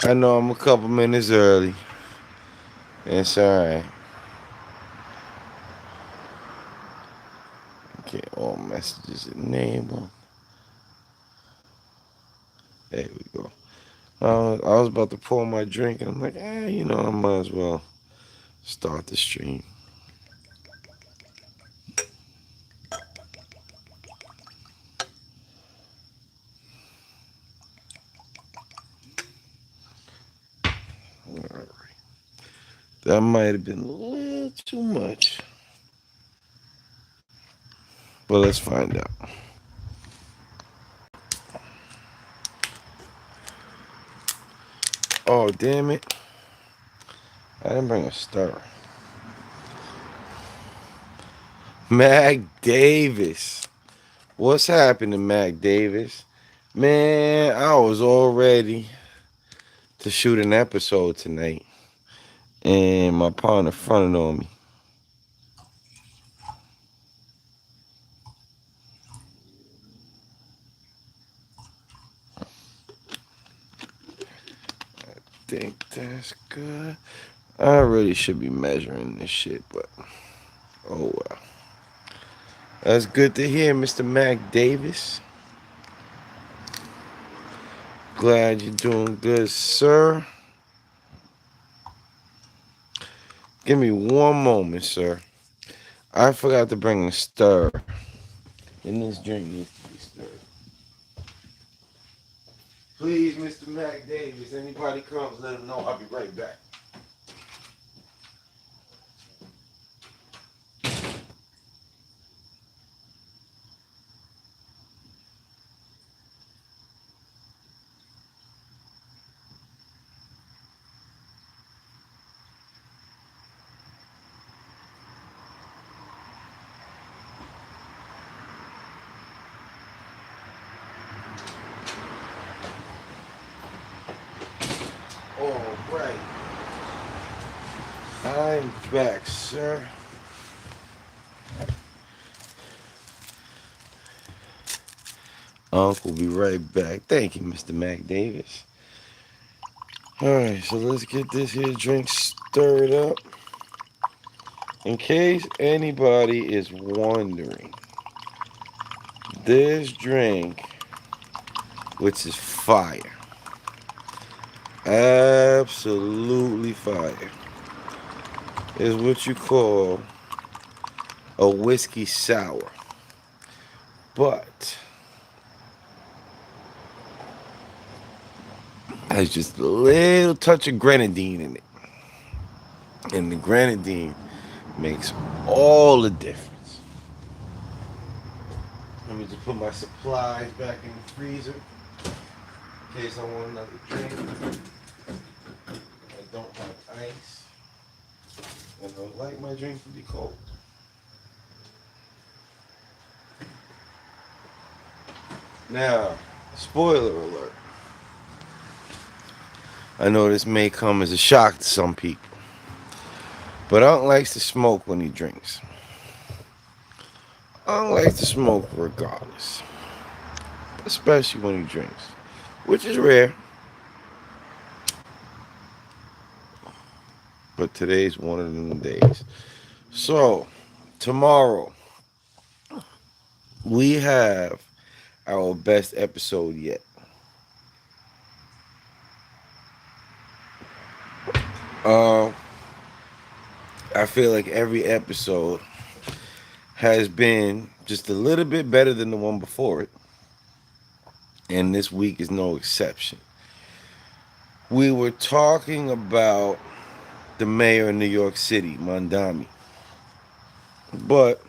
I know I'm a couple minutes early. It's alright. Get all messages enable. There we go. I was about to pour my drink, and I'm like, I might as well start the stream. All right. That might have been a little too much, but let's find out. Oh, damn it. I didn't bring a stir. Mac Davis. What's happening, Mac Davis? Man, I was all ready to shoot an episode tonight, and my partner fronted on me. Think that's good. I really should be measuring this shit, but oh well. That's good to hear, Mr. Mac Davis. Glad you're doing good, sir. Give me one moment, sir. I forgot to bring a stir. And this drink needs to be stirred. Please, Mr. Mac Davis, anybody comes, let them know I'll be right back. All right. I'm back, sir. Uncle will be right back. Thank you, Mr. Mac Davis. Alright, so let's get this here drink stirred up. In case anybody is wondering, this drink, which is fire, absolutely fire, is what you call a whiskey sour. But has just a little touch of grenadine in it. And the grenadine makes all the difference. Let me just put my supplies back in the freezer in case I want another drink. I don't have ice. And I would like my drink to be cold. Now, spoiler alert. I know this may come as a shock to some people, but Unc likes to smoke when he drinks. Unc likes to smoke regardless, especially when he drinks, which is rare. But today's one of them days. So, tomorrow, we have our best episode yet. Uh, I feel like every episode has been just a little bit better than the one before it. And this week is no exception. We were talking about the mayor of New York City, Mondami. But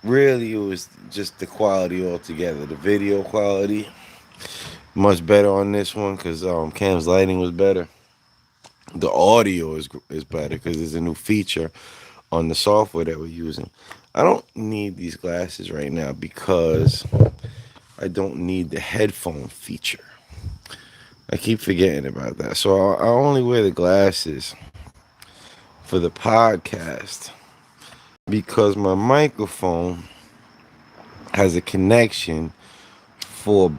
really, it was just the quality altogether. The video quality, much better on this one because Cam's lighting was better. The audio is better because there's a new feature on the software that we're using. I don't need these glasses right now because I don't need the headphone feature. I keep forgetting about that. So I only wear the glasses for the podcast because my microphone has a connection for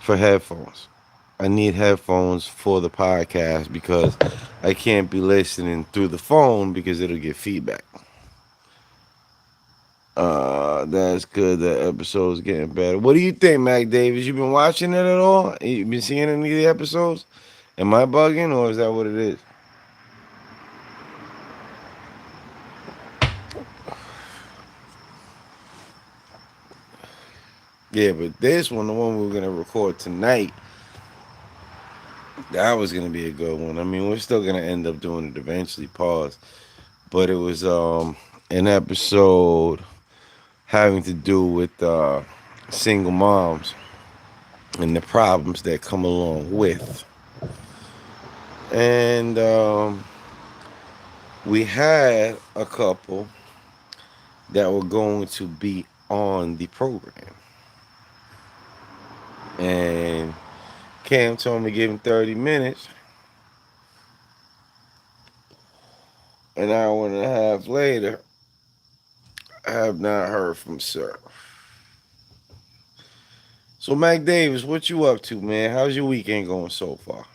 headphones. I need headphones for the podcast because I can't be listening through the phone because it'll get feedback. That's good. The episode's getting better. What do you think, Mac Davis? You been watching it at all? You been seeing any of the episodes? Am I bugging or is that what it is? Yeah, but this one, the one we were gonna record tonight, that was gonna be a good one. I mean, we're still gonna end up doing it eventually. Pause. But it was an episode having to do with single moms and the problems that come along with. And we had a couple that were going to be on the program. And Cam told me to give him 30 minutes. An hour and a half later, I have not heard from Sir. So, Mac Davis, what you up to, man? How's your weekend going so far?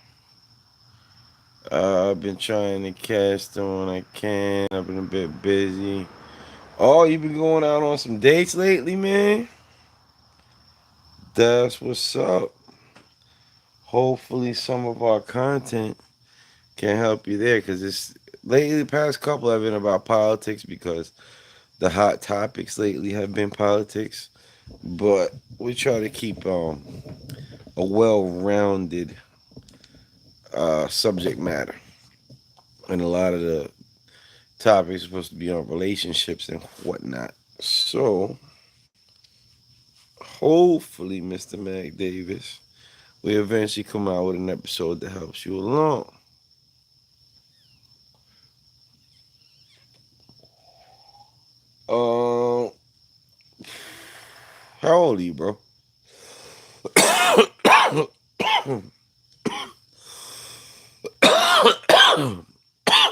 I've been trying to catch them when I can. I've been a bit busy. Oh, you been going out on some dates lately, man? That's what's up. Hopefully, some of our content can help you there because it's lately, the past couple have been about politics because the hot topics lately have been politics. But we try to keep a well-rounded subject matter, and a lot of the topics are supposed to be on relationships and whatnot. So hopefully, Mr. Mac Davis, we eventually come out with an episode that helps you along. Um, how old are you, bro?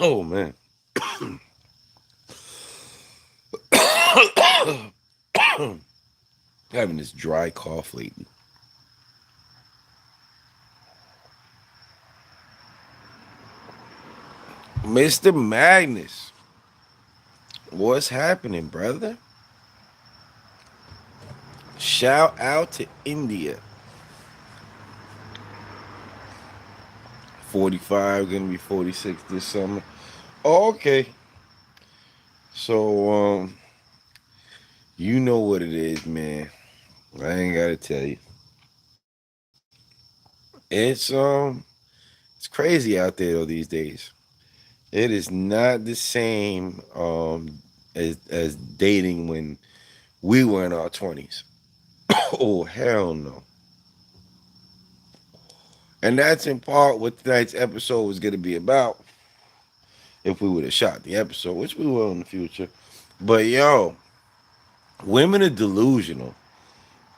Oh man, having this dry cough lately. Mr. Magnus, what's happening, brother? Shout out to India. 45, gonna be 46 this summer. Oh, okay. So, you know what it is, man. I ain't gotta tell you. It's it's crazy out there though these days. It is not the same as dating when we were in our 20s. Oh hell no. And that's in part what tonight's episode was gonna be about. If we would have shot the episode, which we will in the future. But yo, women are delusional.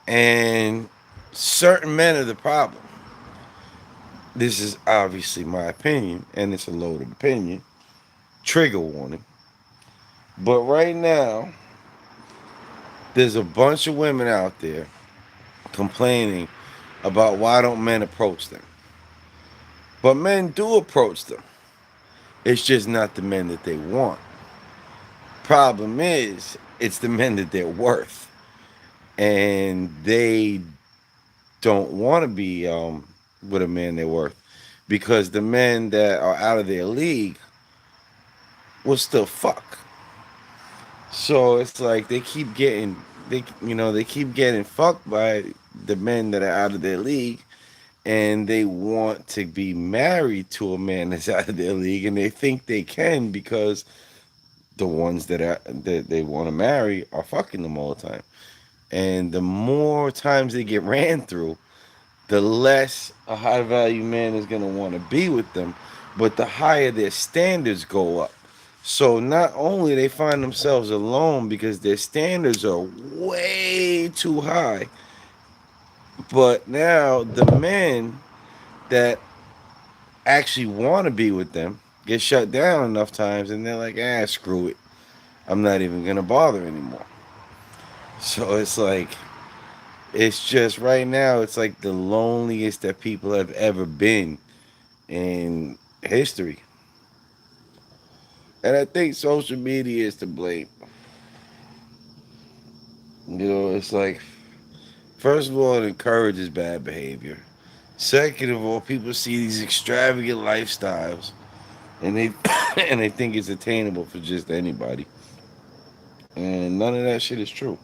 And certain men are the problem. This is obviously my opinion, and it's a loaded opinion. Trigger warning. But right now, there's a bunch of women out there complaining about why don't men approach them. But men do approach them. It's just not the men that they want. Problem is, it's the men that they're worth. And they don't want to be with a man they're worth. Because the men that are out of their league will still fuck. So it's like they keep getting fucked by the men that are out of their league, and they want to be married to a man that's out of their league, and they think they can because the ones that they want to marry are fucking them all the time. And the more times they get ran through, the less a high value man is going to want to be with them, but the higher their standards go up. So not only they find themselves alone because their standards are way too high, but now the men that actually want to be with them get shut down enough times and they're like, screw it. I'm not even going to bother anymore. So it's like It's just right now, it's like the loneliest that people have ever been in history. And I think social media is to blame. It's like, first of all, it encourages bad behavior. Second of all, people see these extravagant lifestyles and they and they think it's attainable for just anybody. And none of that shit is true.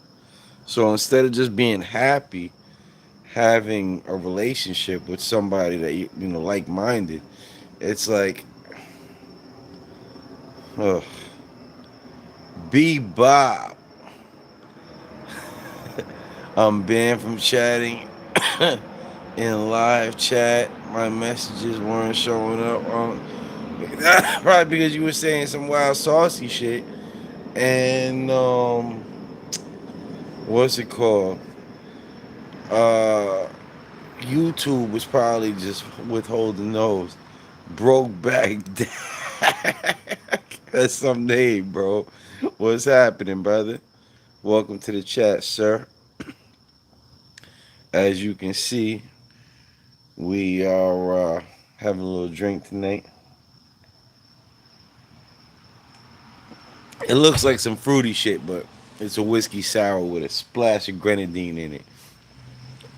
So instead of just being happy, having a relationship with somebody that you know like minded, it's like, ugh, B Bob. I'm banned from chatting in live chat. My messages weren't showing up. Probably because you were saying some wild saucy shit. And what's it called? Uh, YouTube was probably just withholding those. Broke back. That's some name, bro. What's happening, brother? Welcome to the chat, sir. As you can see, we are having a little drink tonight. It looks like some fruity shit, but it's a whiskey sour with a splash of grenadine in it.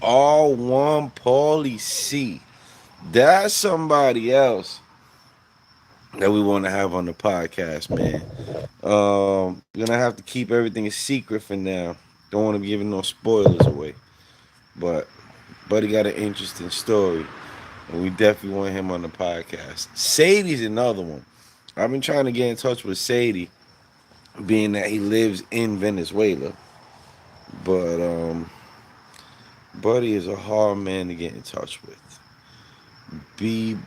All one Paulie C. That's somebody else that we want to have on the podcast, man. We're gonna have to keep everything a secret for now. Don't want to be giving no spoilers away. But Buddy got an interesting story, and we definitely want him on the podcast. Sadie's another one. I've been trying to get in touch with Sadie, being that he lives in Venezuela. But Buddy is a hard man to get in touch with. B.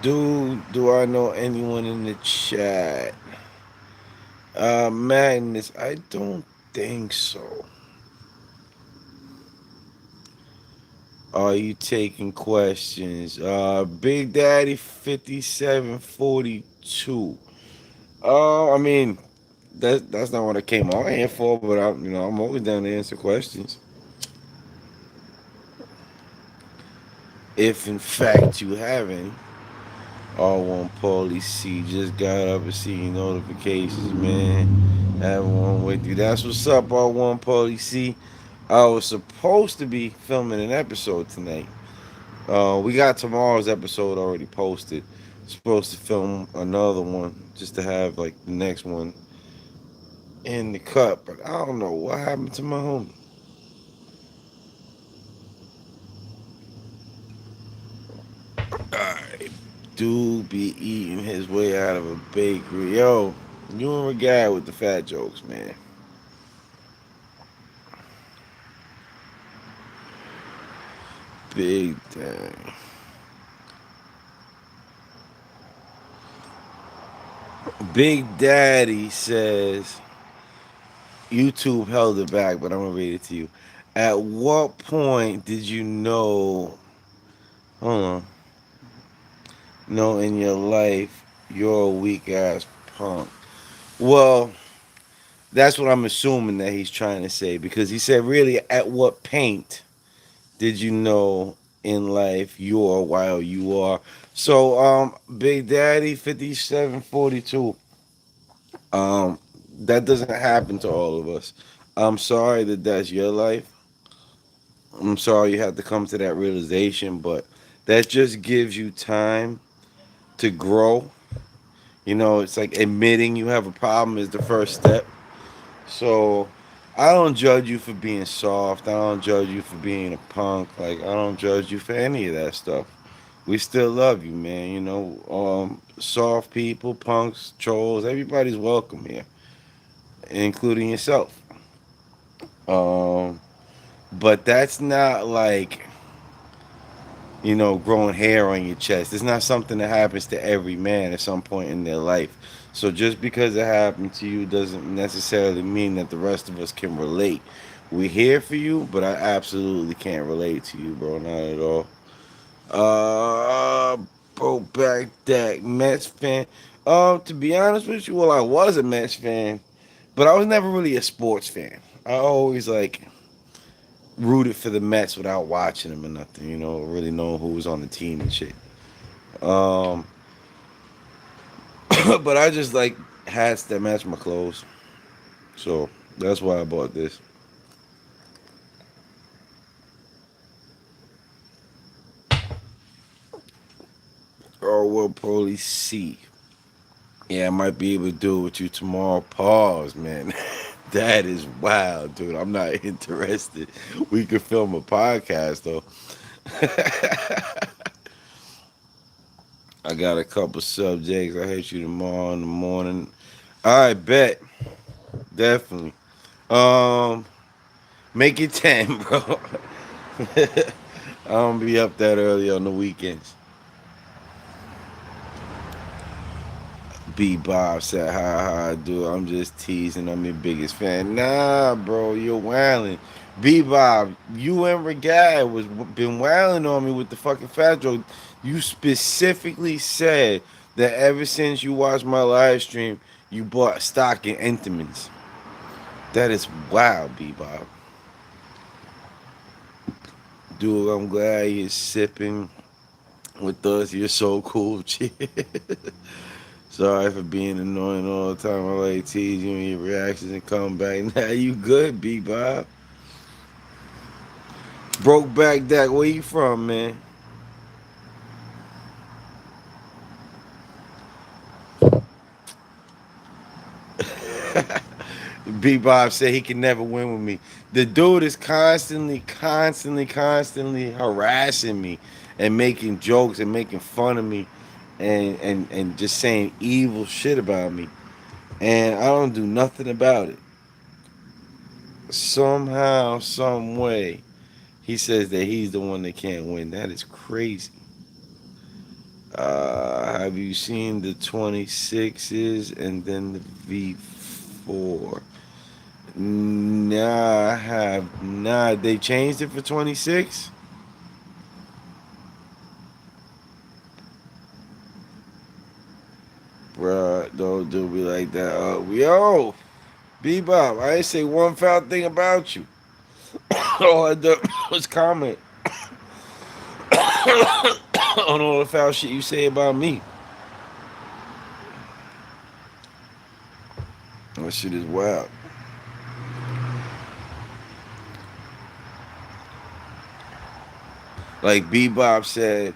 Do I know anyone in the chat? Magnus, I don't think so. Are you taking questions? Big Daddy 5742. I mean, that's not what I came on here for, but I'm always down to answer questions. If in fact you have any. R1 Paulie C just got up and seeing notifications, man. Have one with you. That's what's up, R1 Paulie C. I was supposed to be filming an episode tonight. We got tomorrow's episode already posted. Supposed to film another one just to have like the next one in the cut, but I don't know what happened to my homie. Alright, dude be eating his way out of a bakery. Yo, you and guy with the fat jokes, man. Big thing. Big Daddy says YouTube held it back, but I'm gonna read it to you. At what point did you know? Hold on. Know in your life you're a weak ass punk. Well, that's what I'm assuming that he's trying to say because he said, really, at what paint did you know in life you're while you are? So, Big Daddy 5742. Um, that doesn't happen to all of us. I'm sorry that that's your life. I'm sorry you had to come to that realization, but that just gives you time to grow. It's like admitting you have a problem is the first step. So I don't judge you for being soft. I don't judge you for being a punk. Like I don't judge you for any of that stuff. We still love you, man. Soft people, punks, trolls, everybody's welcome here, including yourself. Um, but that's not like growing hair on your chest. It's not something that happens to every man at some point in their life. So just because it happened to you doesn't necessarily mean that the rest of us can relate. We're here for you, but I absolutely can't relate to you, bro. Not at all. Uh, bro, back that Mets fan. To be honest with you, well, I was a Mets fan, but I was never really a sports fan. I always like rooted for the Mets without watching them or nothing. Really knowing who was on the team and shit. Um, but I just like hats that match my clothes, so that's why I bought this. Oh, we'll probably see. Yeah, I might be able to do it with you tomorrow. Pause, man. That is wild, dude. I'm not interested. We could film a podcast though. I got a couple subjects. I hit you tomorrow in the morning. All right, bet. Definitely. Um, Make it 10, bro. I don't be up that early on the weekends. B Bob said, "Hi, dude. I'm just teasing. I'm your biggest fan." Nah, bro, you're wilding. B Bob, you and Regal was been wilding on me with the fucking fat joke. You specifically said that ever since you watched my live stream, you bought stock in Entenmann's. That is wild, B Bob. Dude, I'm glad you're sipping with us. You're so cool. Sorry for being annoying all the time. I like tease you and your reactions and come back. Now you good, B Bob. Broke back Dak, where you from, man? B Bob said he can never win with me. The dude is constantly harassing me and making jokes and making fun of me and just saying evil shit about me. And I don't do nothing about it. Somehow, some way, he says that he's the one that can't win. That is crazy. Have you seen the 26s and then the V4? Nah, I have not. They changed it for 26? Bruh, don't do me like that. Yo, Bebop, I ain't say one foul thing about you. All I did was comment on all the foul shit you say about me. That shit is wild. Like Bebop said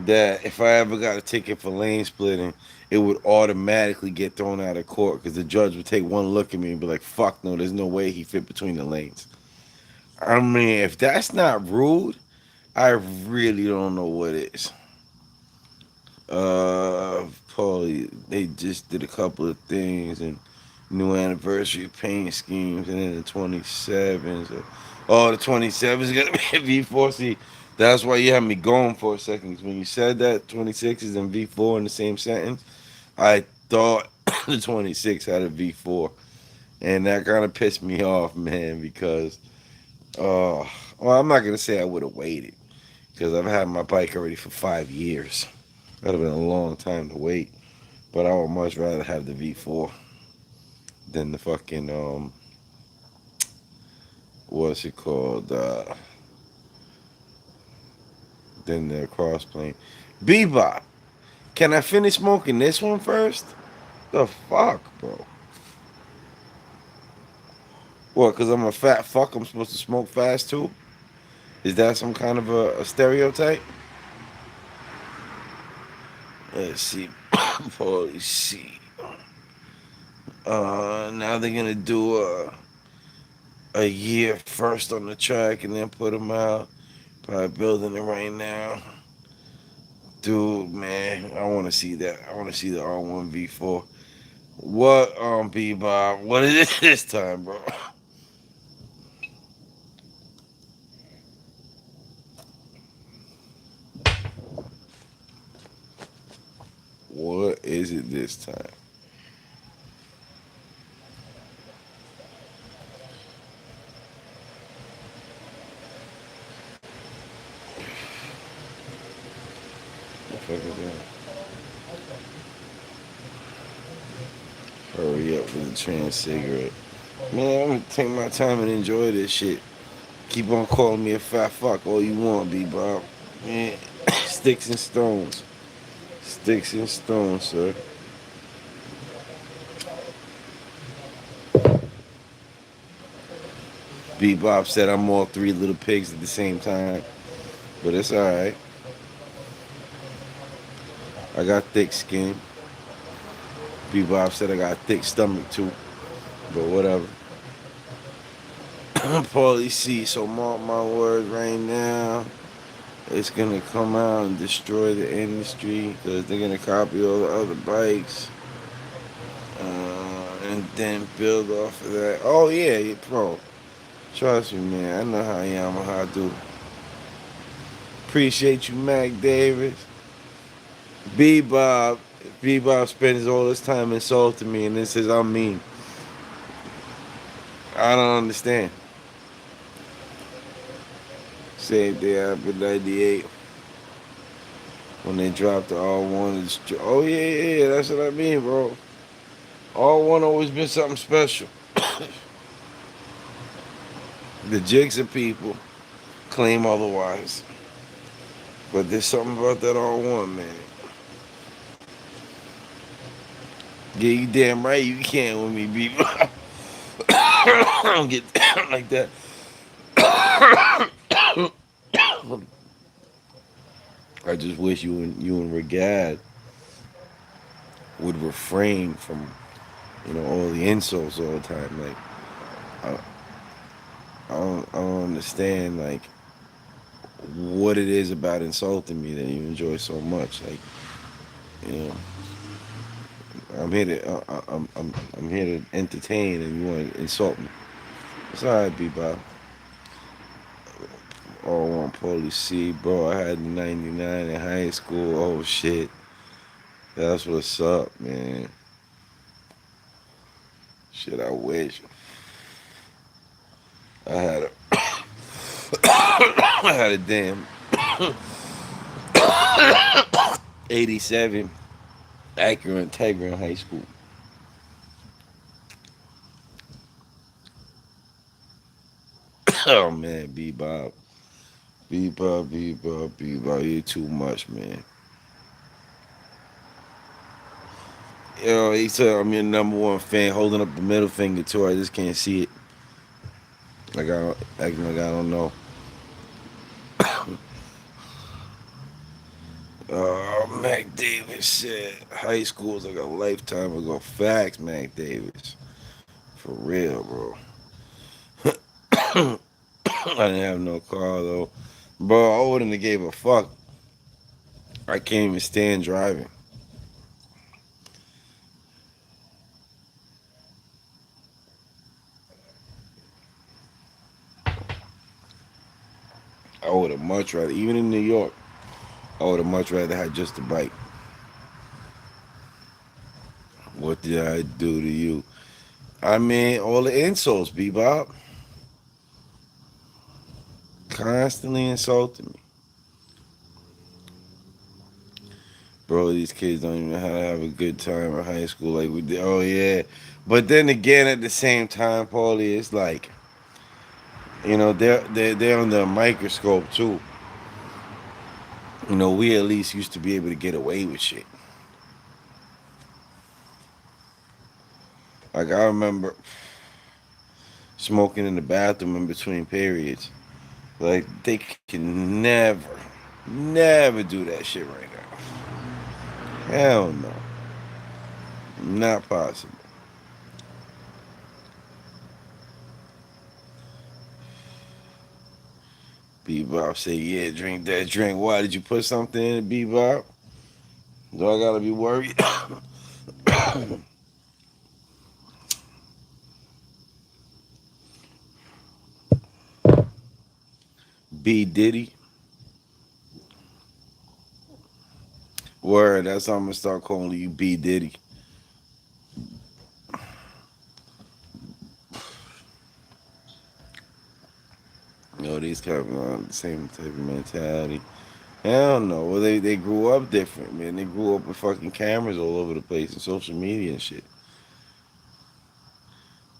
that if I ever got a ticket for lane splitting, it would automatically get thrown out of court because the judge would take one look at me and be like, fuck no, there's no way he fit between the lanes. I mean, if that's not rude, I really don't know what is. Probably they just did a couple of things and new anniversary paint schemes, and then the 27s. Oh, the 27s gonna be a V4. See, that's why you had me going for a second. 'Cause when you said that 26s and V4 in the same sentence, I thought the 26 had a V4, and that kind of pissed me off, man. Because, well, I'm not gonna say I would have waited because I've had my bike already for 5 years. That'd have been a long time to wait. But I would much rather have the V4 than the fucking what's it called? Than the crossplane. Bebop, can I finish smoking this one first? The fuck, bro? What? Cause I'm a fat fuck. I'm supposed to smoke fast too? Is that some kind of a stereotype? Let's see. Holy shit. Now they're gonna do a year first on the track and then put them out. Probably building it right now. Dude, man, I want to see that. I want to see the R1 V4. What, B Bob? What is it this time, bro? What is it this time? What the fuck is that? Hurry up with the trans cigarette. Man, I'm gonna take my time and enjoy this shit. Keep on calling me a fat fuck all you want, B-Bob. Man, sticks and stones. Sticks and stones, sir. B-Bob said I'm all three little pigs at the same time. But it's alright. I got thick skin. B-Bob said I got a thick stomach too. But whatever. Paulie C, so mark my words right now. It's gonna come out and destroy the industry because they're gonna copy all the other bikes. And then build off of that. Oh yeah, bro. Trust me, man. I know how Yamaha do. Appreciate you, Mac Davis. Bebop. Bebop spends all his time insulting me and then says I'm mean. I don't understand. Same day happened 98 when they dropped the R1. Oh yeah, that's what I mean, bro. R1 always been something special. The jigs of people claim otherwise. But there's something about that R1, man. Yeah, you damn right you can't with me, people. I don't get down like that. I just wish you and Regad would refrain from, all the insults all the time. Like, I, I don't understand like what it is about insulting me that you enjoy so much. Like, you know, I'm here to I'm here to entertain, and you want to insult me. It's alright, Bebop. Oh, on Police C, bro. I had 99 in high school. Oh shit, that's what's up, man. Shit, I wish I had a I had a damn 87 Acura Integra in high school. Oh man, Bebop, Bebop, you too much, man. Yo, he said I'm your number one fan, holding up the middle finger too. I just can't see it. Acting like I don't know. Mac Davis said high school was like a lifetime ago. Facts, Mac Davis. For real, bro. I didn't have no car though. Bro, I wouldn't have gave a fuck. I can't even stand driving. I would have much rather, even in New York, I would have much rather had just a bike. What did I do to you? I mean, all the insults, Bebop. Constantly insulting me. Bro, these kids don't even know how to have a good time in high school like we did. Oh, yeah. But then again, at the same time, Paulie, it's like, they're under a microscope, too. We at least used to be able to get away with shit. Like, I remember smoking in the bathroom in between periods. Like, they can never do that shit right now. Hell no. Not possible. Bebop say, yeah, drink that drink. Why did you put something in it, Bebop? Do I gotta be worried? B Diddy. Word, that's how I'm gonna start calling you B Diddy. These guys have the same type of mentality. Hell no. Well, they grew up different, man. They grew up with fucking cameras all over the place and social media and shit.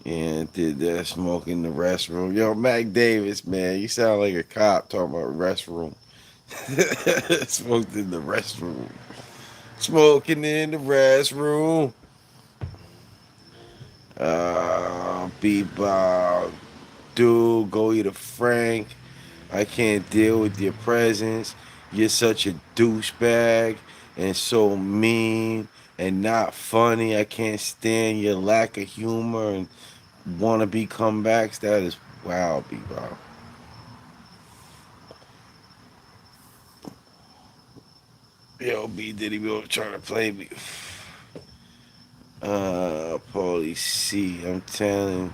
And did that smoke in the restroom. Yo, Mac Davis, man, you sound like a cop talking about restroom. Smoked in the restroom. Smoking in the restroom. Bebop. Dude, go eat a Frank. I can't deal with your presence. You're such a douchebag and so mean and not funny. I can't stand your lack of humor and wannabe comebacks. That is wow, Bebop. Yo, B Diddy Bill trying to play me. Police C. I'm telling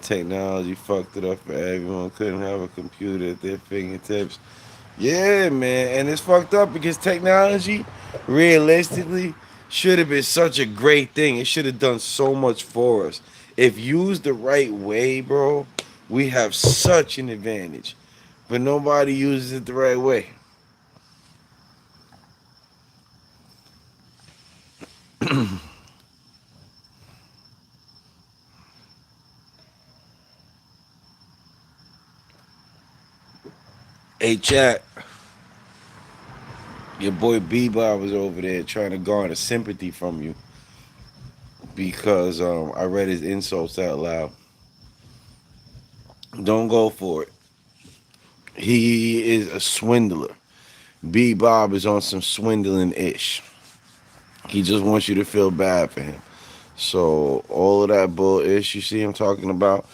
technology fucked it up for everyone. Couldn't have a computer at their fingertips. Yeah, man. And it's fucked up because technology, realistically, should have been such a great thing. It should have done so much for us. If used the right way, bro, we have such an advantage. But nobody uses it the right way. Hey, chat. Your boy Bebop was over there trying to garner sympathy from you because I read his insults out loud. Don't go for it. He is a swindler. B Bob is on some swindling ish. He just wants you to feel bad for him. So all of that bull ish you see him talking about,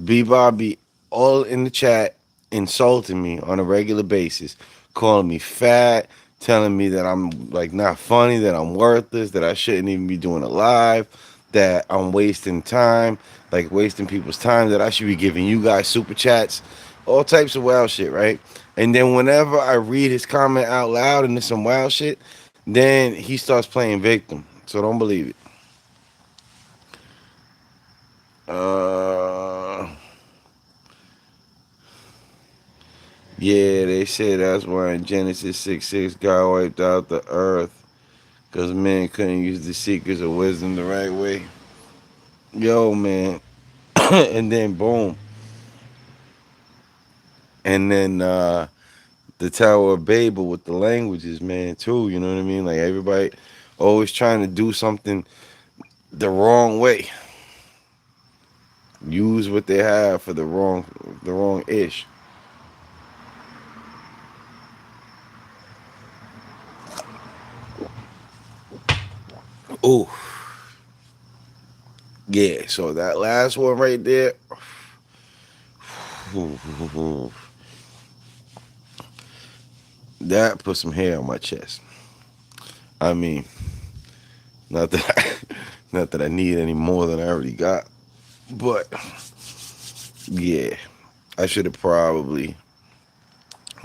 B Bob be all in the chat insulting me on a regular basis, calling me fat, telling me that I'm like not funny, that I'm worthless, that I shouldn't even be doing a live, that I'm wasting time, like wasting people's time, that I should be giving you guys super chats, all types of wild shit, right? And then whenever I read his comment out loud and it's some wild shit, then he starts playing victim. So don't believe it. Uh, yeah, they say that's why in Genesis 6:6 God wiped out the earth because men couldn't use the secrets of wisdom the right way. Yo, man. And then boom. And then the Tower of Babel with the languages, man, too. You know what I mean? Like everybody always trying to do something the wrong way. Use what they have for the wrong ish. Oh, yeah. So that last one right there, that put some hair on my chest. I mean, not that not that I need any more than I already got, but yeah, I should have probably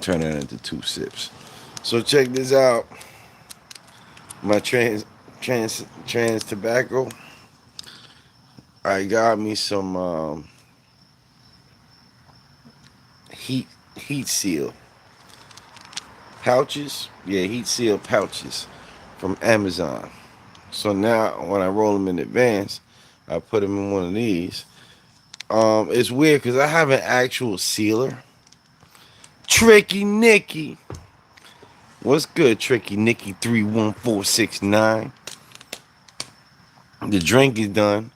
turned it into 2 sips. So check this out. My trans tobacco. I got me some heat heat seal pouches. Yeah, heat seal pouches from Amazon. So now when I roll them in advance, I put them in one of these. It's weird because I have an actual sealer. Tricky Nicky. What's good, Tricky Nicky 31469? The drink is done,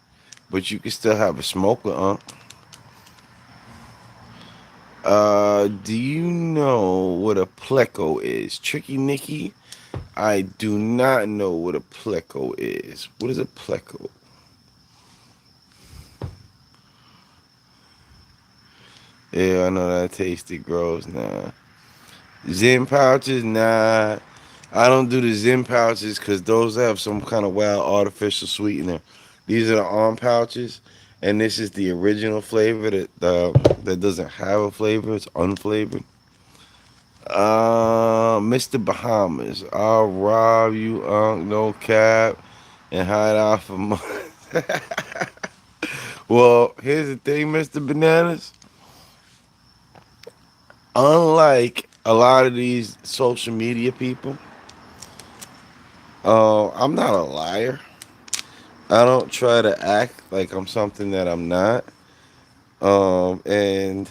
but you can still have a smoker, do you know what a pleco is? Tricky Nicky? I do not know what a pleco is. What is a pleco? Yeah, I know that tasted gross. Nah. Zen pouches? Nah. I don't do the Zen pouches because those have some kind of wild artificial sweetener. These are the arm pouches, and this is the original flavor that doesn't have a flavor. It's unflavored. Mr. Bahamas, I'll rob you, no cap, and hide out for money. Well, here's the thing, Mr. Bananas. Unlike a lot of these social media people, I'm not a liar, I don't try to act like I'm something that I'm not. And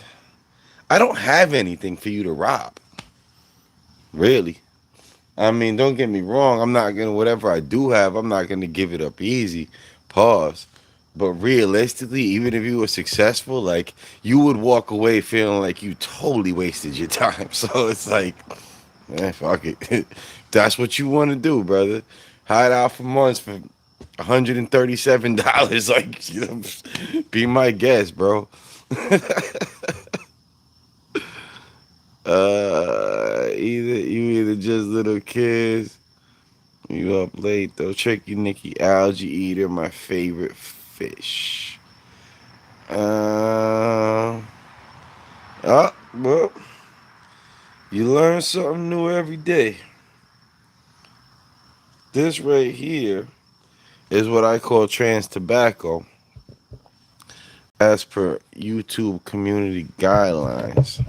I don't have anything for you to rob, really. I mean, don't get me wrong. I'm not gonna whatever I do have. I'm not gonna give it up easy. Pause. But realistically, even if you were successful, like you would walk away feeling like you totally wasted your time. So it's like, man, fuck it. That's what you want to do, brother. Hide out for months for $137. Like, be my guest, bro. Either just little kids. You up late though. Tricky Nicky, algae eater, my favorite fish. Uh, well, you learn something new every day. This right here is what I call trans tobacco, as per YouTube community guidelines.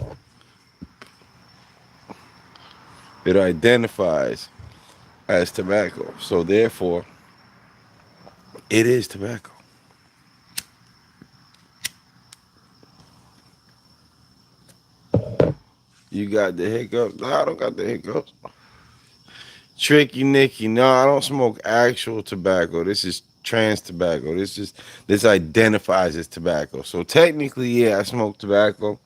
It identifies as tobacco, so therefore, it is tobacco. You got the hiccups? No, I don't got the hiccups. Tricky Nicky, no, I don't smoke actual tobacco. This is trans tobacco. This identifies as tobacco. So technically, yeah, I smoke tobacco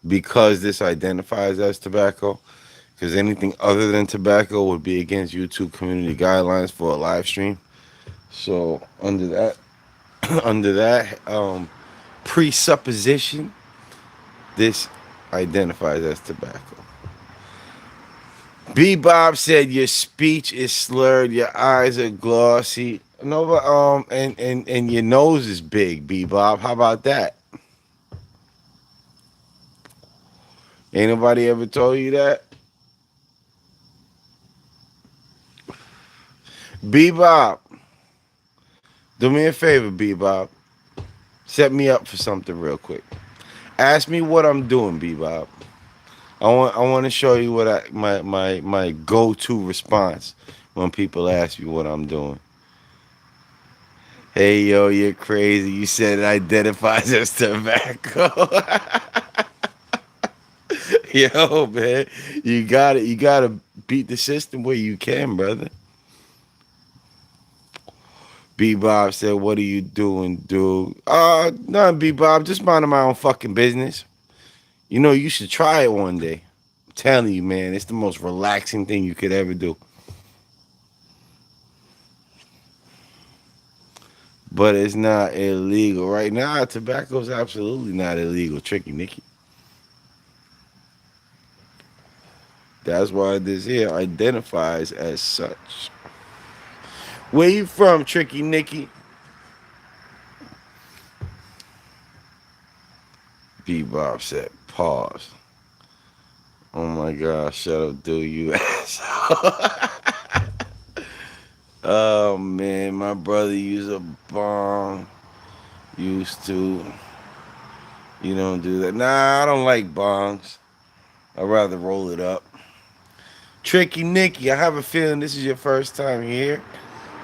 because this identifies as tobacco. Because anything other than tobacco would be against YouTube community guidelines for a live stream. So under that presupposition, this identifies as tobacco. B Bob said your speech is slurred, your eyes are glossy. No, but and your nose is big, B Bob. How about that? Ain't nobody ever told you that? B Bob, do me a favor, B Bob. Set me up for something real quick. Ask me what I'm doing, B Bob. I want to show you what my go to response when people ask me what I'm doing. Hey yo, you're crazy. You said it identifies as tobacco. Yo, man, you got it. You gotta beat the system where you can, brother. B Bob said, "What are you doing, dude?" Nothing, B Bob. Just minding my own fucking business. You know, you should try it one day. I'm telling you, man, it's the most relaxing thing you could ever do. But it's not illegal right now. Tobacco is absolutely not illegal. Tricky Nicky. That's why this here identifies as such. Where you from, Tricky Nicky? Bebop said, pause. Oh my gosh, shut up, dude, you asshole. Oh man, my brother used a bomb. Used to. You don't do that. Nah, I don't like bongs. I'd rather roll it up. Tricky Nicky, I have a feeling this is your first time here.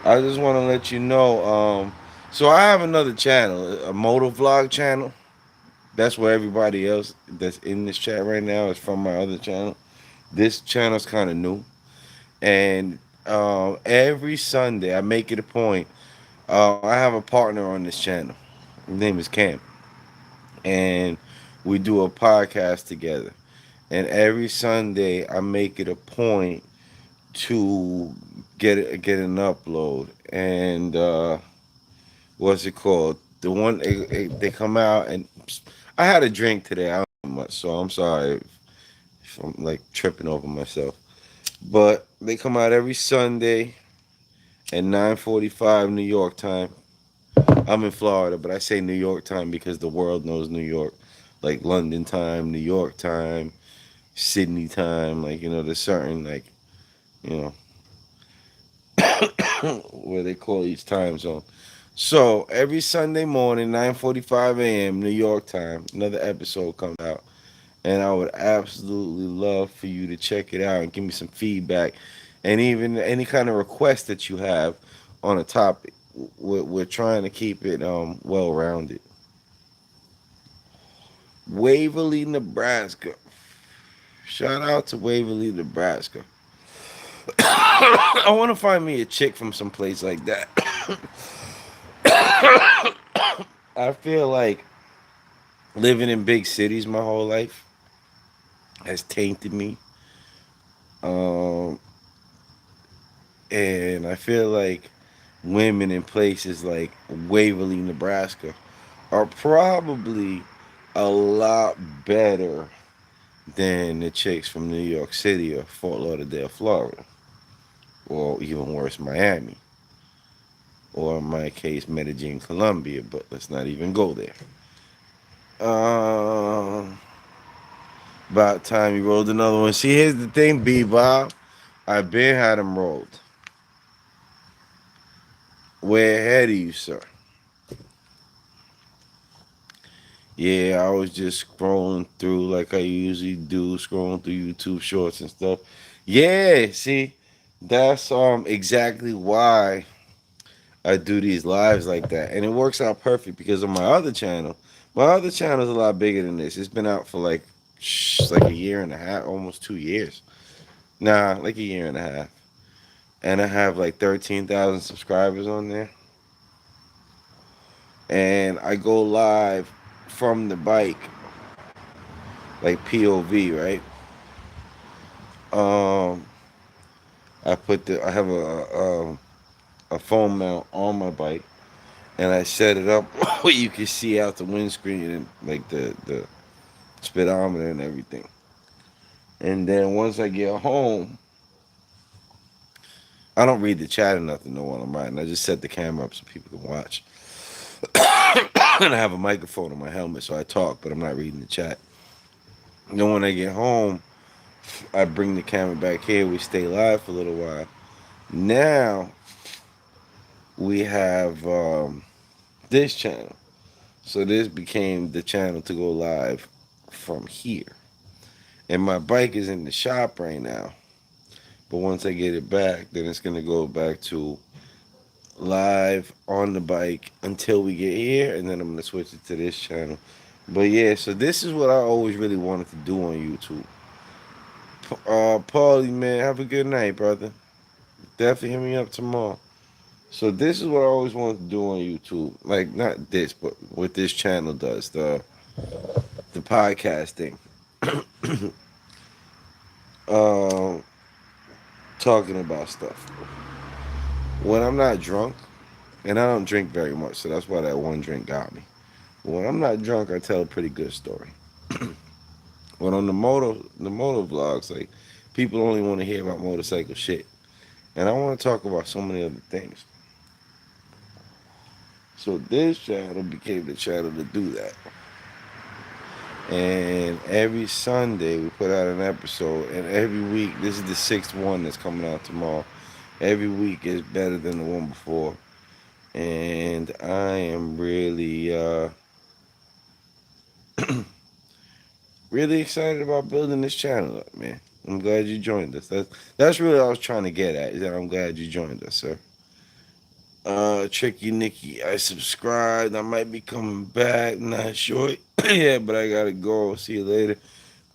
I just want to let you know. So I have another channel, a motor vlog channel. That's where everybody else that's in this chat right now is from my other channel. This channel's kind of new, and every Sunday I make it a point. I have a partner on this channel. His name is Cam, and we do a podcast together. And every Sunday I make it a point to get an upload. And what's it called? The one they come out and I had a drink today. I don't know much, so I'm sorry if I'm like tripping over myself. But they come out every Sunday at 9:45 New York time. I'm in Florida, but I say New York time because the world knows New York, like London time, New York time, Sydney time. Like there's certain like you know where they call each time zone. So every Sunday morning, 9:45 a.m. New York time, another episode comes out, and I would absolutely love for you to check it out and give me some feedback, and even any kind of request that you have on a topic. we're trying to keep it well rounded. Waverly, Nebraska. Shout out to Waverly, Nebraska. I want to find me a chick from some place like that. I feel like living in big cities my whole life has tainted me. Um, and I feel like women in places like Waverly, Nebraska are probably a lot better than the chicks from New York City or Fort Lauderdale, Florida, or even worse, Miami, or in my case, Medellin, Colombia, but let's not even go there. Uh, about time you rolled another one. See, here's the thing, B-Bob. I been had them rolled. Way ahead of you, sir. Yeah, I was just scrolling through like I usually do, scrolling through YouTube shorts and stuff. Yeah, see, that's exactly why I do these lives like that. And it works out perfect because on my other channel is a lot bigger than this. It's been out for like a year and a half, almost 2 years. Nah, like a year and a half. And I have like 13,000 subscribers on there. And I go live from the bike, like POV, right? Um, I have a phone mount on my bike, and I set it up where you can see out the windscreen and like the speedometer and everything. And then once I get home, I don't read the chat or nothing no while I'm riding. I just set the camera up so people can watch. And I have a microphone on my helmet, so I talk, but I'm not reading the chat. And then when I get home, I bring the camera back here. We stay live for a little while. Now we have this channel. So this became the channel to go live from here. And my bike is in the shop right now. But once I get it back, then it's going to go back to live on the bike until we get here. And then I'm going to switch it to this channel. But yeah, so this is what I always really wanted to do on YouTube. Paulie, man, have a good night, brother. Definitely hit me up tomorrow. So this is what I always wanted to do on YouTube. Like not this, but what this channel does, the podcasting. um Talking about stuff. When I'm not drunk, and I don't drink very much, so that's why that one drink got me. But when I'm not drunk, I tell a pretty good story. When on the moto vlogs, like people only want to hear about motorcycle shit. And I want to talk about so many other things. So this channel became the channel to do that. And every Sunday we put out an episode, and every week, this is the sixth one that's coming out tomorrow. Every week is better than the one before, and I am really, really excited about building this channel up, man. I'm glad you joined us. That's really what I was trying to get at. Is that I'm glad you joined us, sir. Tricky Nicky, I subscribed. I might be coming back. Not sure. Yeah, but I gotta go. See you later.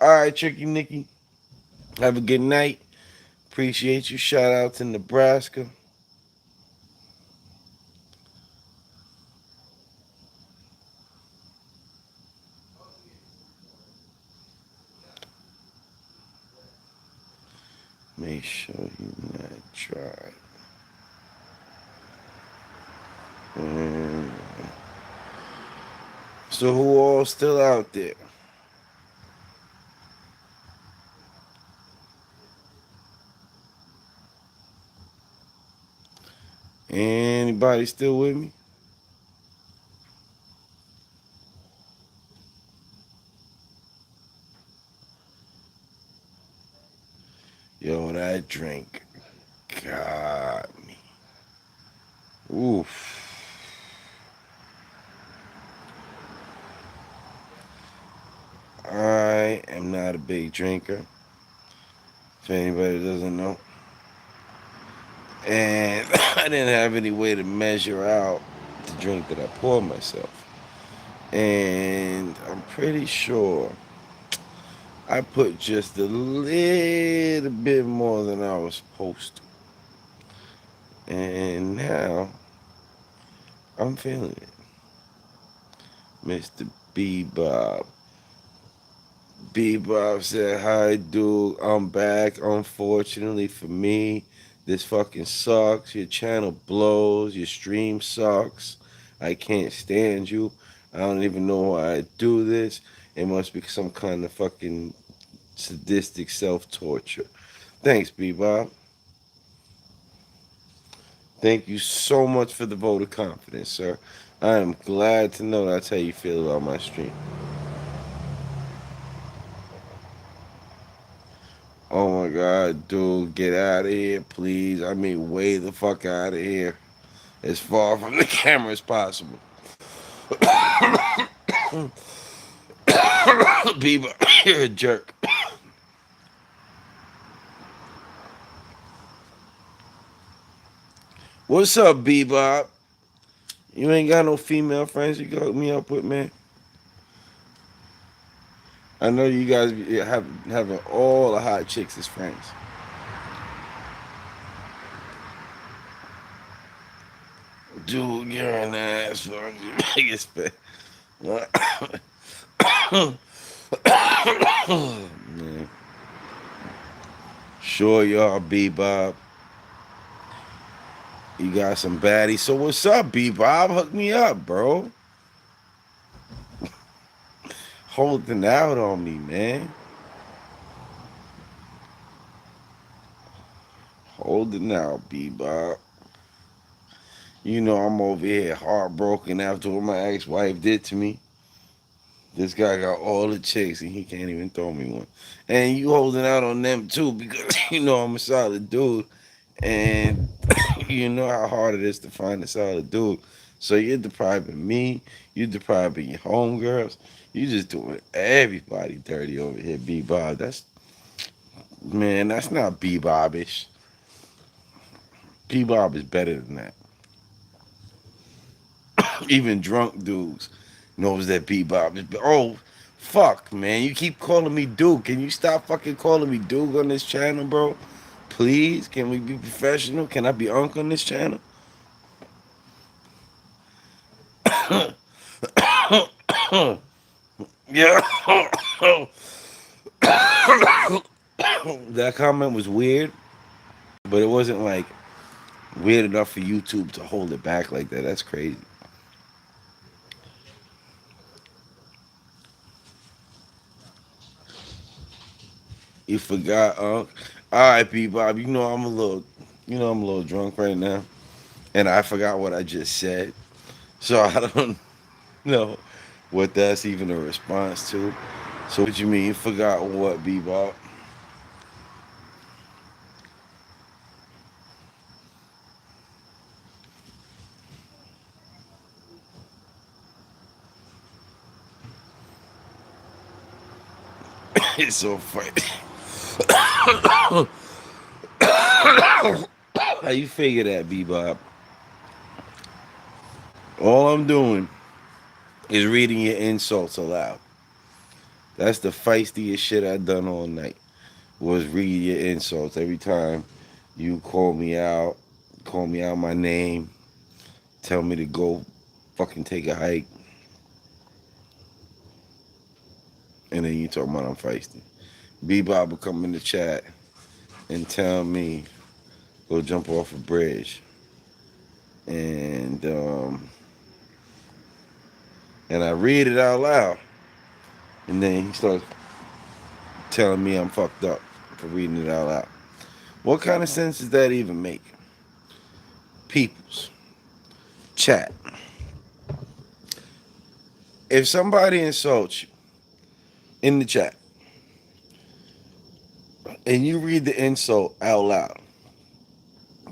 All right, Tricky Nicky. Have a good night. Appreciate you. Shout out to Nebraska. Make sure you not try. Mm. So who all still out there? Anybody still with me? Yo, that drink got me. Oof. I am not a big drinker. If anybody doesn't know. and I didn't have any way to measure out the drink that I poured myself. And I'm pretty sure I put just a little bit more than I was supposed to. And now I'm feeling it. Mr. Bebop. Bebop said, "Hi, dude. I'm back. Unfortunately for me, this fucking sucks. Your channel blows. Your stream sucks. I can't stand you. I don't even know why I do this. It must be some kind of fucking sadistic self torture." Thanks, Bebop. Thank you so much for the vote of confidence, sir. I am glad to know that's how you feel about my stream. Oh my god, dude, get out of here, please. I mean, way the fuck out of here. As far from the camera as possible. Bieber, you're a jerk. What's up, Bebop? You ain't got no female friends you can hook me up with, man? I know you guys have having all the hot chicks as friends. Dude, you're an ass. Biggest fan. Man. Sure, y'all, Bebop. You got some baddies. So what's up, Bebop? Hook me up, bro. Holding out on me, man. Holding out, Bebop. You know I'm over here heartbroken after what my ex-wife did to me. This guy got all the chicks and he can't even throw me one. And you holding out on them too because you know I'm a solid dude. And you know how hard it is to find a solid dude. So you're depriving me, you're depriving your homegirls, you just doing everybody dirty over here, Bebob. That's man, that's not Bebobish. Bebob is better than that. Even drunk dudes knows that Bebop is. Oh, fuck, man! You keep calling me Duke. Can you stop fucking calling me Duke on this channel, bro? Please, can we be professional? Can I be Unc on this channel? Yeah. That comment was weird, but it wasn't like weird enough for YouTube to hold it back like that. That's crazy. You forgot, Unc. All right, Bebop. I'm a little drunk right now, and I forgot what I just said. So I don't know what that's even a response to. So what you mean? You forgot what, Bebop? It's so funny. How you figure that, Bebop? All I'm doing is reading your insults aloud. That's the feistiest shit I done all night. Was read your insults every time you call me out my name, tell me to go fucking take a hike, and then you talk about I'm feisty. Bebop will come in the chat and tell me go jump off a bridge, and and I read it out loud, and then he starts telling me I'm fucked up for reading it out loud. What kind of sense does that even make? Peoples, chat. If somebody insults you in the chat and you read the insult out loud,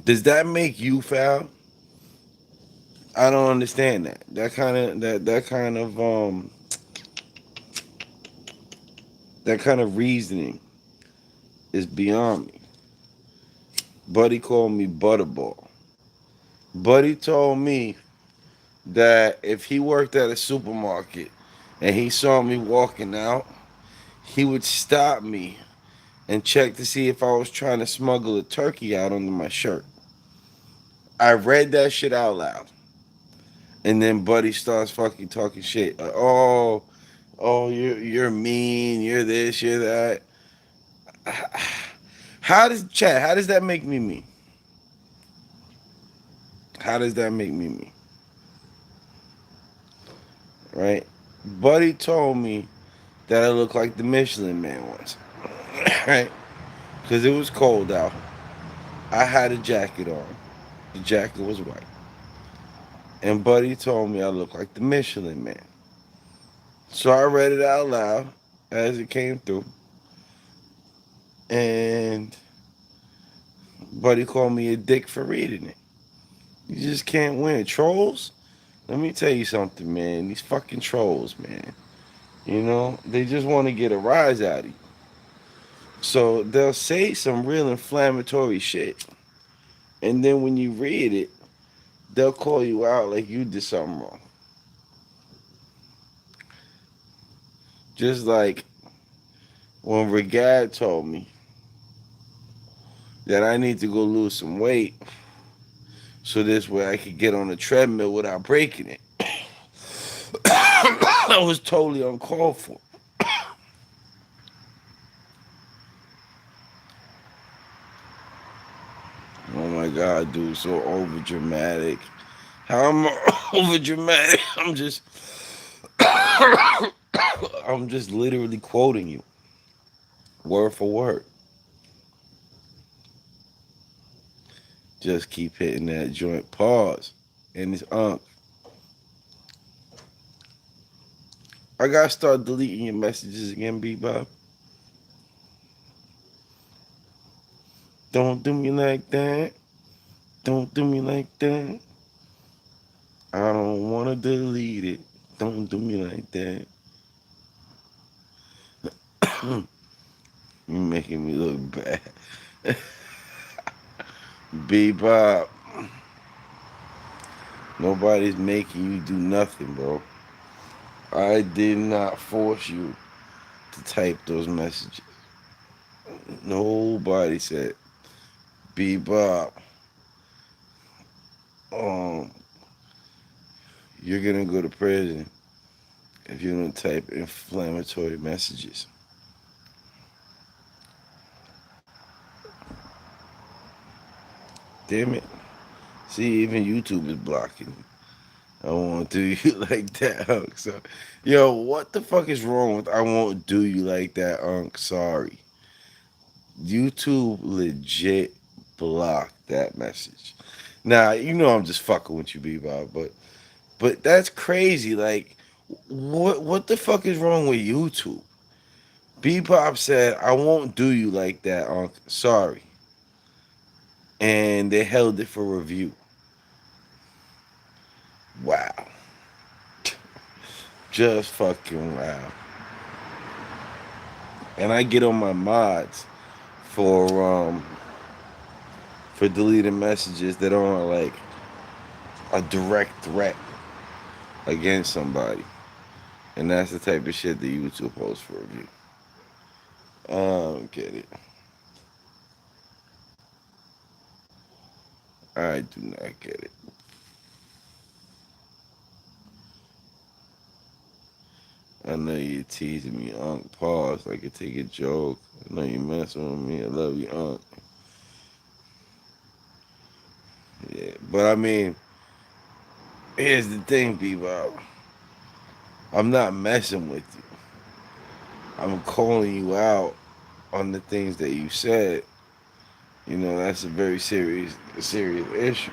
does that make you foul? I don't understand that. That kind of reasoning is beyond me. Buddy called me Butterball. Buddy told me that if he worked at a supermarket and he saw me walking out, he would stop me and check to see if I was trying to smuggle a turkey out under my shirt. I read that shit out loud. And then Buddy starts fucking talking shit. Like, oh, you're mean, you're this, you're that. How does that make me mean? How does that make me mean? Right? Buddy told me that I look like the Michelin Man once. Right? Because it was cold out. I had a jacket on. The jacket was white. And Buddy told me I look like the Michelin Man. So I read it out loud as it came through. And Buddy called me a dick for reading it. You just can't win. Trolls? Let me tell you something, man. These fucking trolls, man. You know, they just want to get a rise out of you. So they'll say some real inflammatory shit. And then when you read it, they'll call you out like you did something wrong. Just like when Regad told me that I need to go lose some weight so this way I could get on the treadmill without breaking it. I was totally uncalled for. Oh my god, dude, so over dramatic. How I'm over dramatic? I'm just literally quoting you word for word. Just keep hitting that joint. Pause. And it's I gotta start deleting your messages again, Bebop. Don't do me like that. Don't do me like that. I don't wanna delete it. Don't do me like that. You're making me look bad. Bebop. Nobody's making you do nothing, bro. I did not force you to type those messages. Nobody said, Bebop, um, you're gonna go to prison if you don't type inflammatory messages. Damn it. See, even YouTube is blocking. I won't do you like that, Unc. So, yo, what the fuck is wrong with I won't do you like that, Unc? Sorry. YouTube legit blocked that message. Now, you know I'm just fucking with you, Bebop, but that's crazy. Like, what the fuck is wrong with YouTube? Bebop said, I won't do you like that, Unc. Sorry. And they held it for review. Wow. Just fucking wow. And I get on my mods for for deleting messages that aren't like a direct threat against somebody. And that's the type of shit that YouTube posts for review. I don't get it. I do not get it. I know you're teasing me, Unc. Pause. Like I take a joke. I know you messing with me. I love you, Unc. Yeah, but I mean, here's the thing, Bebop. I'm not messing with you. I'm calling you out on the things that you said. You know, that's a very serious issue.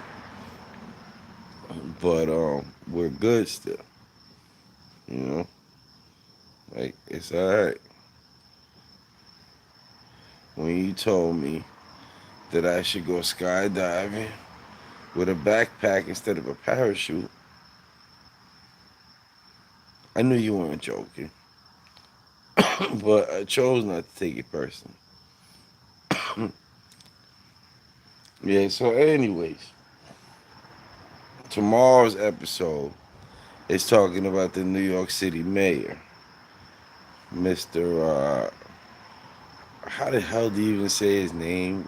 But we're good still. You know, like it's all right. When you told me that I should go skydiving with a backpack instead of a parachute, I knew you weren't joking. But I chose not to take it personally. Yeah. So, anyways, tomorrow's episode is talking about the New York City mayor, Mister. How the hell do you even say his name?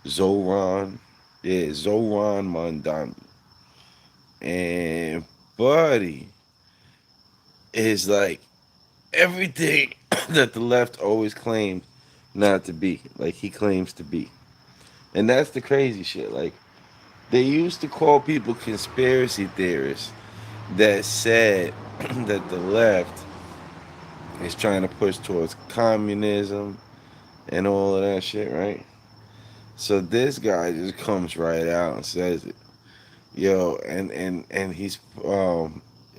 Zoran. Yeah, Zoran Mondani. And buddy is like everything that the left always claimed not to be, like he claims to be. And that's the crazy shit. Like they used to call people conspiracy theorists that said that the left is trying to push towards communism and all of that shit, right? So this guy just comes right out and says it. Yo, and he's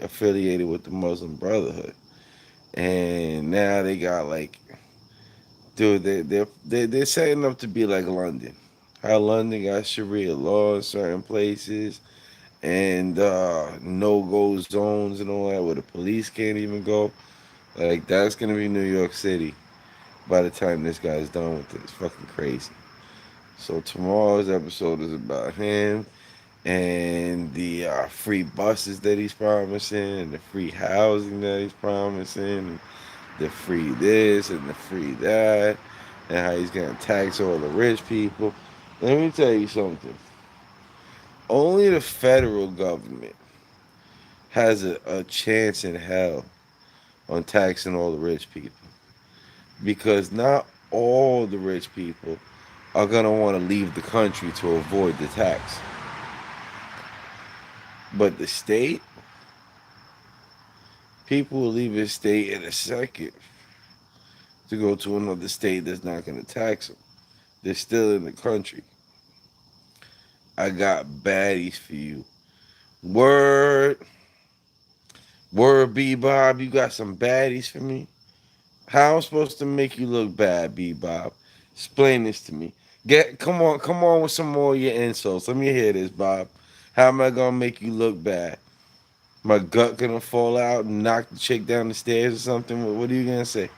affiliated with the Muslim Brotherhood. And now they got like, dude, they're setting up to be like London. How London got Sharia law in certain places and no go zones and all that where the police can't even go. Like that's gonna be New York City by the time this guy's done with it. It's fucking crazy. So tomorrow's episode is about him and the free buses that he's promising, and the free housing that he's promising, and the free this and the free that, and how he's gonna tax all the rich people. Let me tell you something. Only the federal government has a chance in hell on taxing all the rich people because not all the rich people are gonna want to leave the country to avoid the tax. But the state, people will leave a state in a second to go to another state that's not going to tax them. They're still in the country. I got baddies for you. Word, word, B Bob. You got some baddies for me. How I'm supposed to make you look bad, B Bob? Explain this to me. Come on with some more of your insults. Let me hear this, Bob. How am I gonna make you look bad? My gut gonna fall out and knock the chick down the stairs or something? What are you gonna say?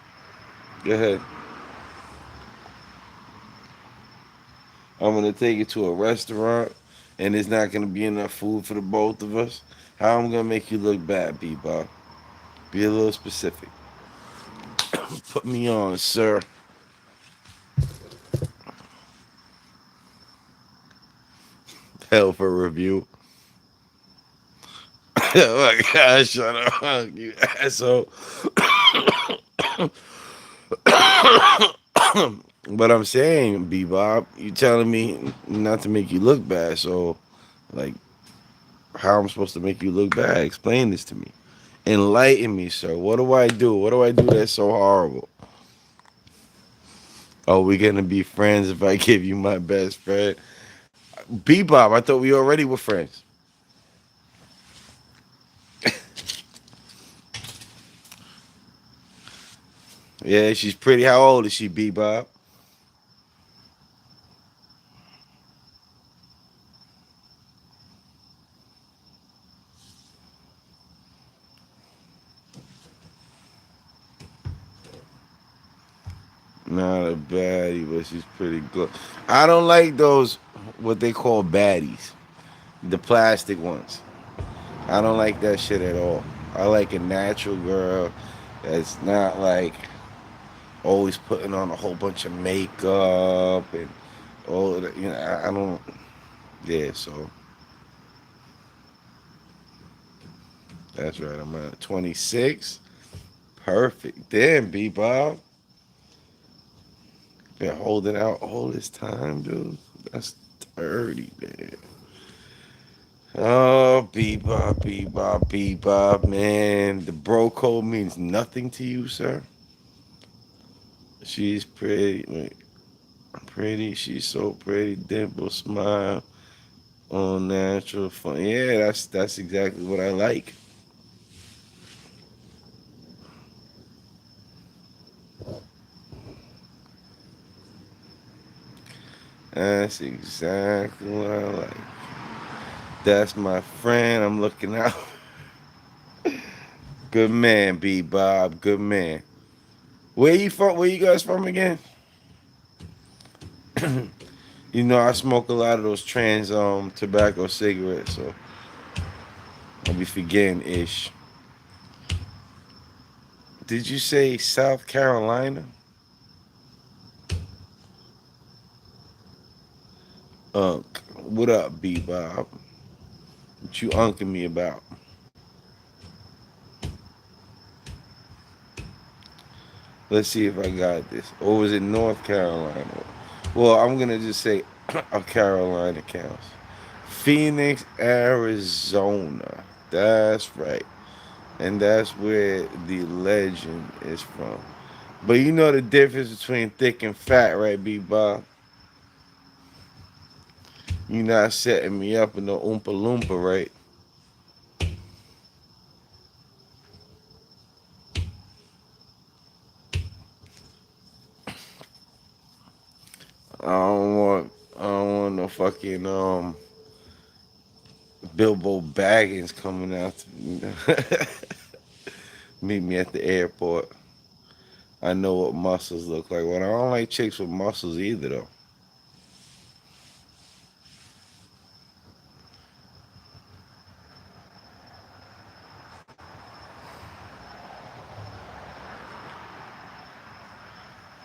Go ahead. I'm gonna take it to a restaurant, and there's not gonna be enough food for the both of us. How I'm gonna make you look bad, Bebop? Be a little specific. Put me on, sir. Hell for review. Oh my gosh, shut up, you asshole. But I'm saying, Bebop, you telling me not to make you look bad. So, like, how I'm supposed to make you look bad? Explain this to me. Enlighten me, sir. What do I do? What do I do that's so horrible? Oh, we're gonna be friends if I give you my best friend. Bebop, I thought we already were friends. Yeah, she's pretty. How old is she, Bebop? Not a baddie, but she's pretty good. I don't like those what they call baddies, the plastic ones. I don't like that shit at all. I like a natural girl that's not like always putting on a whole bunch of makeup and all of that. You know, I don't. Yeah, so that's right. I'm at 26. Perfect. Damn, Bebop. Been holding out all this time, dude. That's 30, man. Oh, Bebop, Bebop, Bebop, man. The bro code means nothing to you, sir. She's pretty. Wait, pretty. She's so pretty. Dimple smile. All natural fun. Yeah, that's exactly what I like. That's exactly what I like. That's my friend. I'm looking out. Good man, B Bob. Good man. Where you from? Where you guys from again? You know, I smoke a lot of those trans tobacco cigarettes, so I'll be forgetting ish. Did you say South Carolina? Unk. What up, B Bob? What you unking me about? Let's see if I got this. Or was it North Carolina? Well, I'm gonna just say a Carolina counts. Phoenix, Arizona. That's right. And that's where the legend is from. But you know the difference between thick and fat, right, B Bob? You not setting me up in the Oompa Loompa, right? I don't want no fucking Bilbo Baggins coming out to meet me at the airport. I know what muscles look like. Well, I don't like chicks with muscles either, though.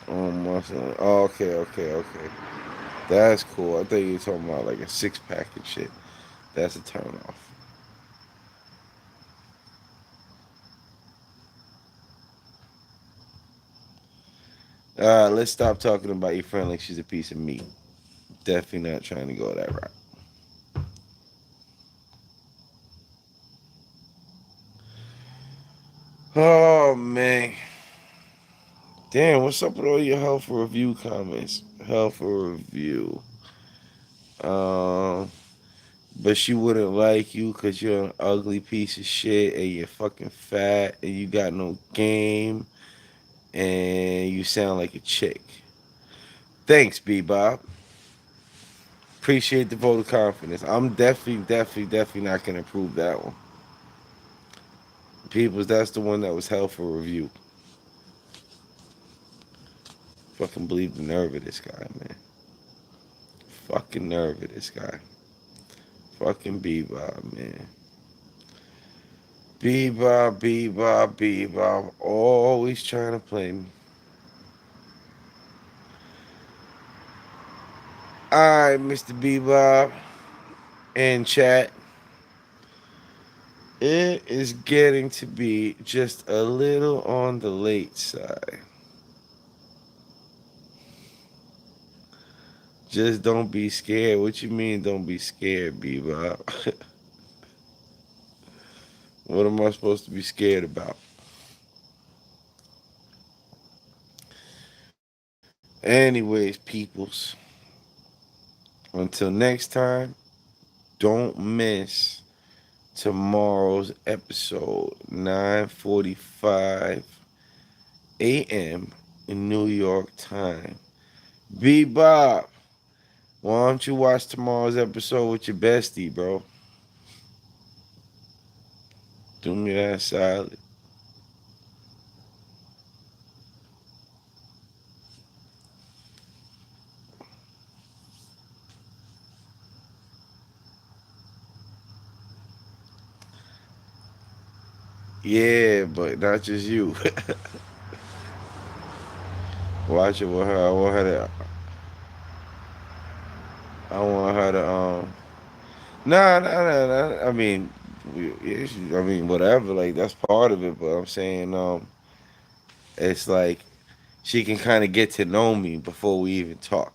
Oh, muscle. Oh, okay, okay, okay. That's cool. I thought you were talking about like a six pack and shit. That's a turn off. Let's stop talking about your friend like she's a piece of meat. Definitely not trying to go that route. Oh man, damn! What's up with all your health review comments? Health review. Um, but she wouldn't like you because you're an ugly piece of shit and you're fucking fat and you got no game and you sound like a chick. Thanks, B Bob. Appreciate the vote of confidence. I'm definitely not gonna approve that one. Peoples, that's the one that was held for review. Fucking believe the nerve of this guy, man. Fucking nerve of this guy. Fucking Bebop, man. Bebop. Always trying to play me. Alright, Mr. Bebop and chat. It is getting to be just a little on the late side. Just don't be scared. What you mean don't be scared, Bebop? What am I supposed to be scared about? Anyways, peoples, until next time, don't miss tomorrow's episode, 9:45 a.m. in New York time. Bebop, why don't you watch tomorrow's episode with your bestie, bro? Do me that solid. Yeah, but not just you. Watch it with her. I want her to. Nah. I mean, I mean, whatever. Like that's part of it. But I'm saying, it's like she can kind of get to know me before we even talk.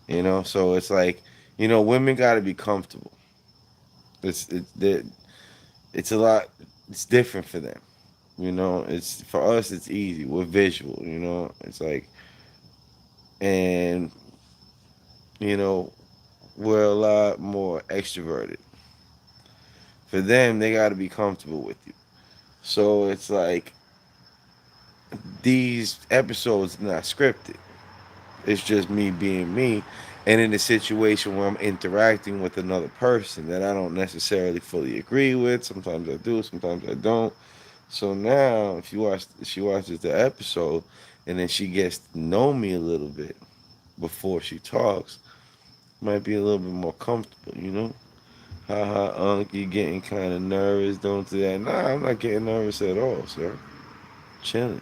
So it's like, women got to be comfortable. It's it's a lot. It's different for them. It's for us. It's easy. We're visual. It's like, and you know, we're a lot more extroverted. For them, they got to be comfortable with you. So it's like these episodes are not scripted. It's just me being me, and in a situation where I'm interacting with another person that I don't necessarily fully agree with. Sometimes I do, sometimes I don't. So now, if she watches the episode, and then she gets to know me a little bit, before she talks might be a little bit more comfortable, you know? Haha, Unc, you getting kind of nervous, don't do that. Nah, I'm not getting nervous at all, sir. Chilling.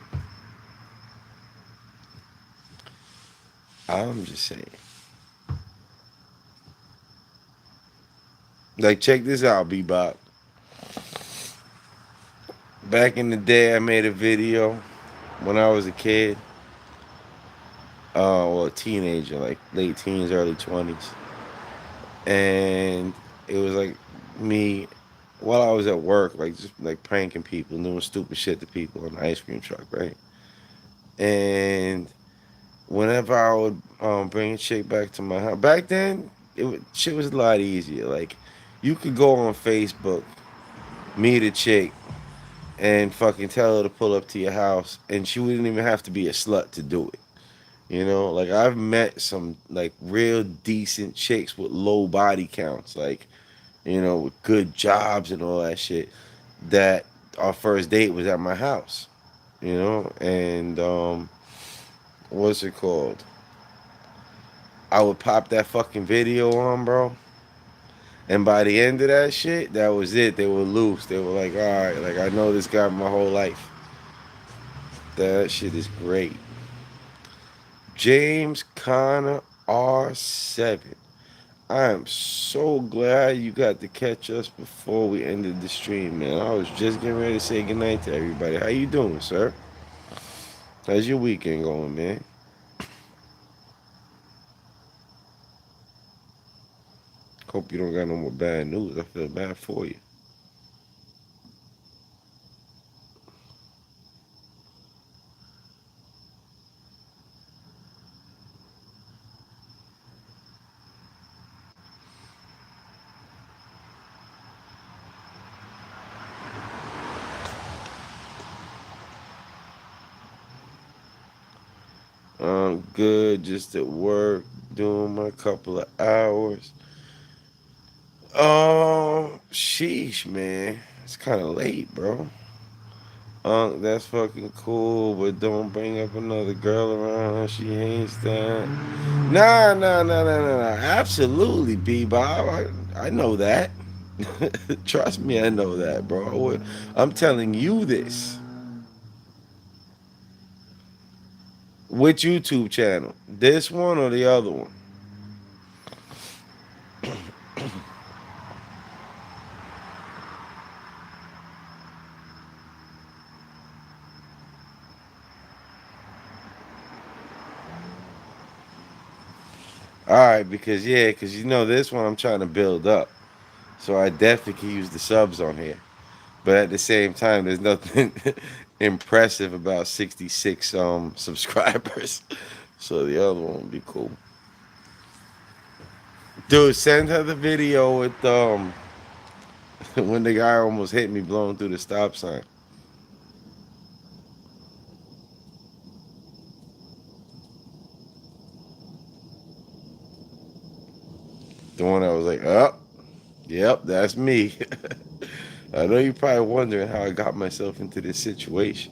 I'm just saying. Like, check this out, Bebop. Back in the day, I made a video when I was a kid, well, a teenager, like late teens, early 20s. And it was like me while I was at work, like just like pranking people, doing stupid shit to people on the ice cream truck, right? And whenever I would bring a chick back to my house, back then, shit was a lot easier. Like, you could go on Facebook, meet a chick, and fucking tell her to pull up to your house, and she wouldn't even have to be a slut to do it. You know, like I've met some like real decent chicks with low body counts, like, you know, with good jobs and all that shit. That our first date was at my house, you know, and what's it called? I would pop that fucking video on, bro. And by the end of that shit, that was it. They were loose. They were like, all right, like I know this guy my whole life. That shit is great. James Conner R7. I am so glad you got to catch us before we ended the stream, man. I was just getting ready to say goodnight to everybody. How you doing, sir? How's your weekend going, man? Hope you don't got no more bad news. I feel bad for you. I'm good, just at work, doing my couple of hours. Sheesh, man. It's kind of late, bro. That's fucking cool, but don't bring up another girl around her. She hates that. Nah. Absolutely, B-Bob. I know that. Trust me, I know that, bro. I'm telling you this. Which YouTube channel? This one or the other one? All right, because you know this one I'm trying to build up, so I definitely can use the subs on here. But at the same time, there's nothing impressive about 66 subscribers. So the other one would be cool. Dude, send her the video with when the guy almost hit me blowing through the stop sign. The one I was like, oh, yep, that's me. I know you're probably wondering how I got myself into this situation.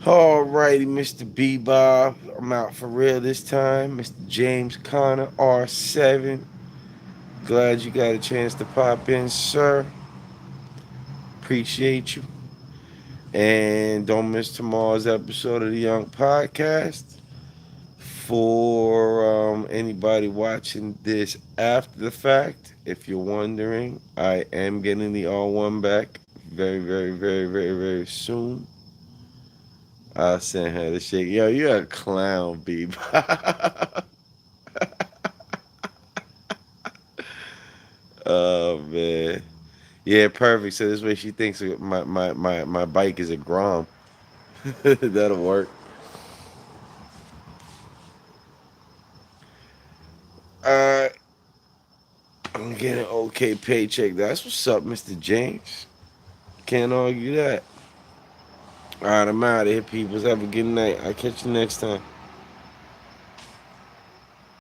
Alrighty, Mr. Bebop. I'm out for real this time. Mr. James Conner, R7. Glad you got a chance to pop in, sir. Appreciate you. And don't miss tomorrow's episode of the Young Podcast. For anybody watching this after the fact, if you're wondering, I am getting the R1 back very soon. I'll send her the shit. Yo, you're a clown, Bebop. Oh man. Yeah, perfect. So this way she thinks my bike is a Grom. That'll work. Uh I'm getting an okay paycheck. That's what's up, Mr. James. Can't argue that. Alright, I'm out of here, peoples. Have a good night. I'll catch you next time.